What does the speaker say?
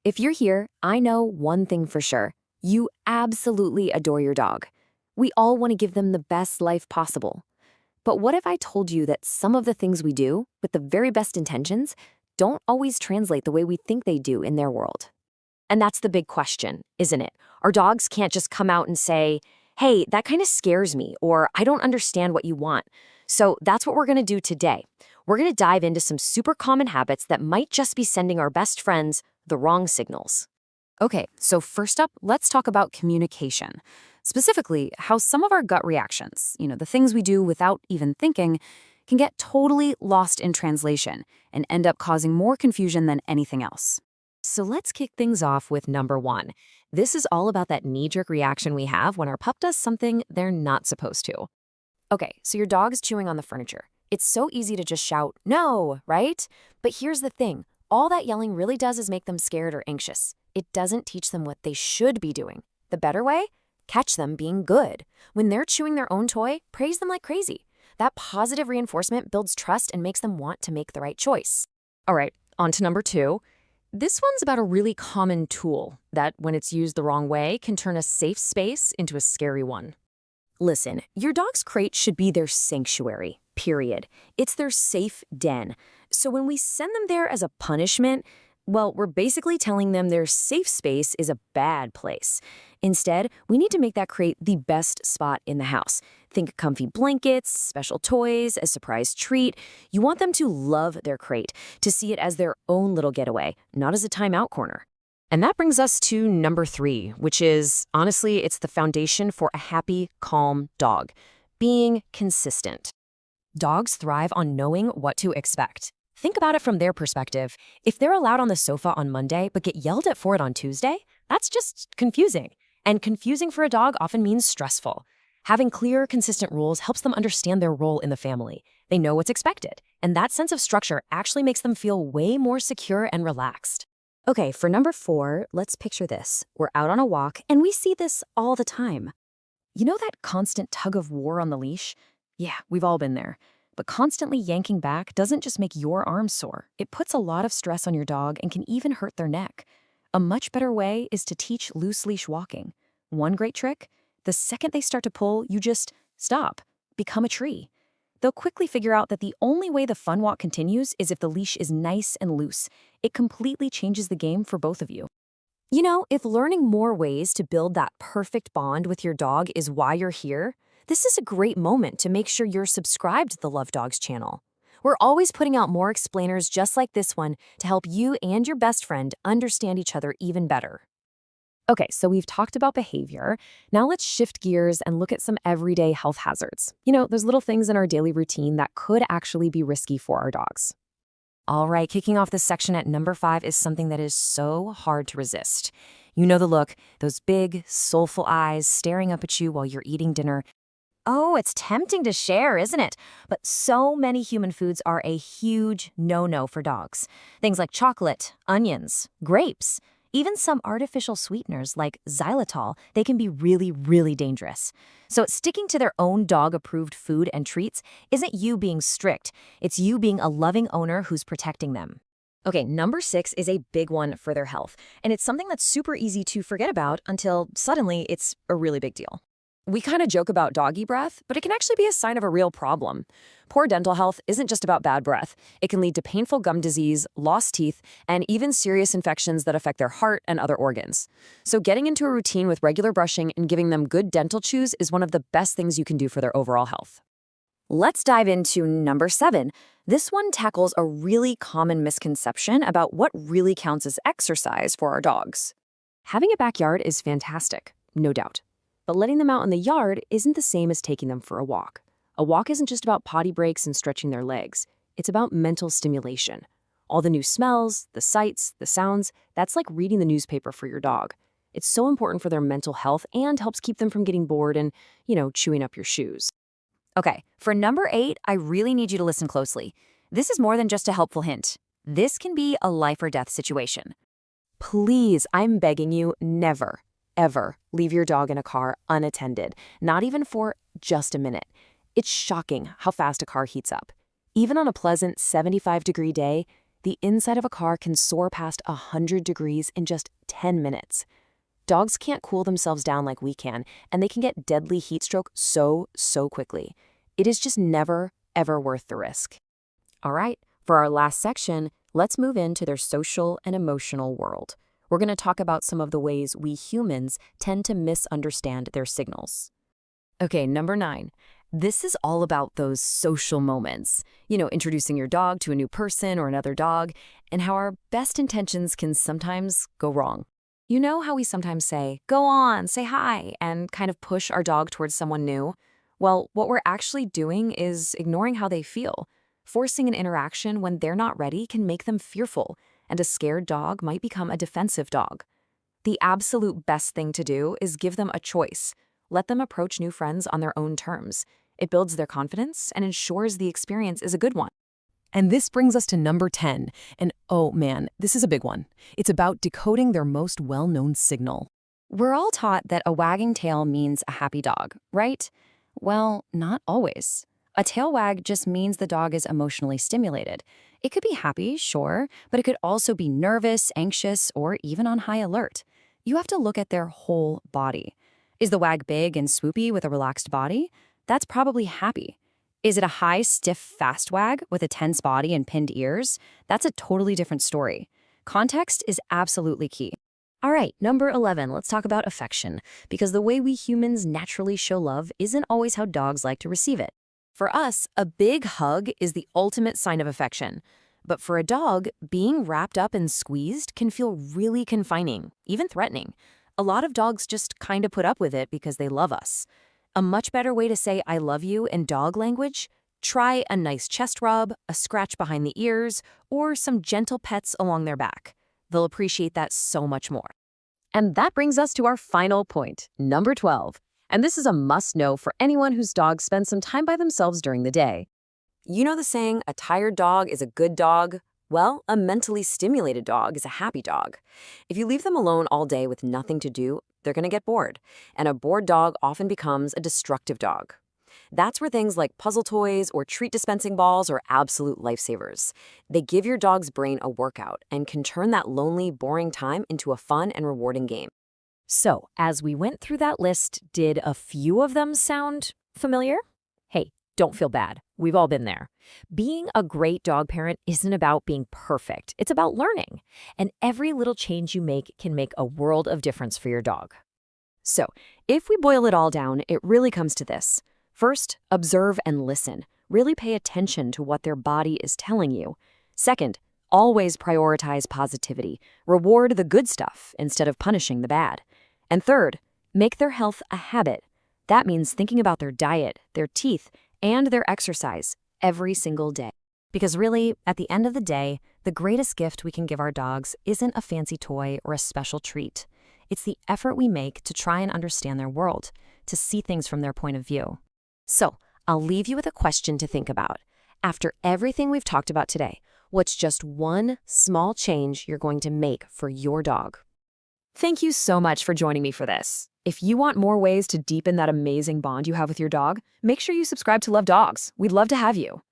If you're here, I know one thing for sure. You absolutely adore your dog. We all want to give them the best life possible. But what if I told you that some of the things we do, with the very best intentions, don't always translate the way we think they do in their world? And that's the big question, isn't it? Our dogs can't just come out and say, hey, that kind of scares me, or I don't understand what you want. So that's what we're going to do today. We're going to dive into some super common habits that might just be sending our best friends the wrong signals. Okay, so first up, let's talk about communication. Specifically, how some of our gut reactions, the things we do without even thinking, can get totally lost in translation and end up causing more confusion than anything else. So let's kick things off with number one. This is all about that knee-jerk reaction we have when our pup does something they're not supposed to. Okay, so your dog's chewing on the furniture. It's so easy to just shout, no, right? But here's the thing. All that yelling really does is make them scared or anxious. It doesn't teach them what they should be doing. The better way? Catch them being good. When they're chewing their own toy, praise them like crazy. That positive reinforcement builds trust and makes them want to make the right choice. All right, on to number two. This one's about a really common tool that, when it's used the wrong way, can turn a safe space into a scary one. Listen, your dog's crate should be their sanctuary, period. It's their safe den. So when we send them there as a punishment, well, we're basically telling them their safe space is a bad place. Instead, we need to make that crate the best spot in the house. Think comfy blankets, special toys, a surprise treat. You want them to love their crate, to see it as their own little getaway, not as a timeout corner. And that brings us to number three, which is, honestly, it's the foundation for a happy, calm dog. Being consistent. Dogs thrive on knowing what to expect. Think about it from their perspective. If they're allowed on the sofa on Monday but get yelled at for it on Tuesday, that's just confusing. And confusing for a dog often means stressful. Having clear, consistent rules helps them understand their role in the family. They know what's expected, and that sense of structure actually makes them feel way more secure and relaxed. Okay, for number four, let's picture this. We're out on a walk, and we see this all the time. You know that constant tug of war on the leash? Yeah, we've all been there. But constantly yanking back doesn't just make your arms sore. It puts a lot of stress on your dog and can even hurt their neck. A much better way is to teach loose leash walking. One great trick? The second they start to pull, you just stop. Become a tree. They'll quickly figure out that the only way the fun walk continues is if the leash is nice and loose. It completely changes the game for both of you. You know, if learning more ways to build that perfect bond with your dog is why you're here, this is a great moment to make sure you're subscribed to the Love Dogs channel. We're always putting out more explainers just like this one to help you and your best friend understand each other even better. Okay, so we've talked about behavior. Now let's shift gears and look at some everyday health hazards. Those little things in our daily routine that could actually be risky for our dogs. All right, kicking off this section at number 5 is something that is so hard to resist. You know the look, those big, soulful eyes staring up at you while you're eating dinner. Oh, it's tempting to share, isn't it? But so many human foods are a huge no-no for dogs. Things like chocolate, onions, grapes, even some artificial sweeteners like xylitol, they can be really, really dangerous. So sticking to their own dog-approved food and treats isn't you being strict. It's you being a loving owner who's protecting them. Okay, number 6 is a big one for their health, and it's something that's super easy to forget about until suddenly it's a really big deal. We kind of joke about doggy breath, but it can actually be a sign of a real problem. Poor dental health isn't just about bad breath. It can lead to painful gum disease, lost teeth, and even serious infections that affect their heart and other organs. So getting into a routine with regular brushing and giving them good dental chews is one of the best things you can do for their overall health. Let's dive into number 7. This one tackles a really common misconception about what really counts as exercise for our dogs. Having a backyard is fantastic, no doubt. But letting them out in the yard isn't the same as taking them for a walk. A walk isn't just about potty breaks and stretching their legs. It's about mental stimulation. All the new smells, the sights, the sounds, that's like reading the newspaper for your dog. It's so important for their mental health and helps keep them from getting bored and, chewing up your shoes. Okay, for number 8, I really need you to listen closely. This is more than just a helpful hint. This can be a life or death situation. Please, I'm begging you, never, ever leave your dog in a car unattended, not even for just a minute. It's shocking how fast a car heats up. Even on a pleasant 75-degree day, the inside of a car can soar past 100 degrees in just 10 minutes. Dogs can't cool themselves down like we can, and they can get deadly heat stroke so quickly. It is just never, ever worth the risk. All right, for our last section, let's move into their social and emotional world. We're going to talk about some of the ways we humans tend to misunderstand their signals. Okay, number 9. This is all about those social moments. Introducing your dog to a new person or another dog, and how our best intentions can sometimes go wrong. You know how we sometimes say, "Go on, say hi," and kind of push our dog towards someone new? Well, what we're actually doing is ignoring how they feel. Forcing an interaction when they're not ready can make them fearful, and a scared dog might become a defensive dog. The absolute best thing to do is give them a choice. Let them approach new friends on their own terms. It builds their confidence and ensures the experience is a good one. And this brings us to number 10. And oh man, this is a big one. It's about decoding their most well-known signal. We're all taught that a wagging tail means a happy dog, right? Well, not always. A tail wag just means the dog is emotionally stimulated. It could be happy, sure, but it could also be nervous, anxious, or even on high alert. You have to look at their whole body. Is the wag big and swoopy with a relaxed body? That's probably happy. Is it a high, stiff, fast wag with a tense body and pinned ears? That's a totally different story. Context is absolutely key. All right, number 11, let's talk about affection, because the way we humans naturally show love isn't always how dogs like to receive it. For us, a big hug is the ultimate sign of affection. But for a dog, being wrapped up and squeezed can feel really confining, even threatening. A lot of dogs just kind of put up with it because they love us. A much better way to say "I love you" in dog language? Try a nice chest rub, a scratch behind the ears, or some gentle pets along their back. They'll appreciate that so much more. And that brings us to our final point, number 12. And this is a must-know for anyone whose dog spends some time by themselves during the day. You know the saying, "A tired dog is a good dog"? Well, a mentally stimulated dog is a happy dog. If you leave them alone all day with nothing to do, they're going to get bored. And a bored dog often becomes a destructive dog. That's where things like puzzle toys or treat dispensing balls are absolute lifesavers. They give your dog's brain a workout and can turn that lonely, boring time into a fun and rewarding game. So, as we went through that list, did a few of them sound familiar? Hey, don't feel bad. We've all been there. Being a great dog parent isn't about being perfect. It's about learning. And every little change you make can make a world of difference for your dog. So, if we boil it all down, it really comes to this. First, observe and listen. Really pay attention to what their body is telling you. Second, always prioritize positivity. Reward the good stuff instead of punishing the bad. And third, make their health a habit. That means thinking about their diet, their teeth, and their exercise every single day. Because really, at the end of the day, the greatest gift we can give our dogs isn't a fancy toy or a special treat. It's the effort we make to try and understand their world, to see things from their point of view. So, I'll leave you with a question to think about. After everything we've talked about today, what's just one small change you're going to make for your dog? Thank you so much for joining me for this. If you want more ways to deepen that amazing bond you have with your dog, make sure you subscribe to Love Dogs. We'd love to have you.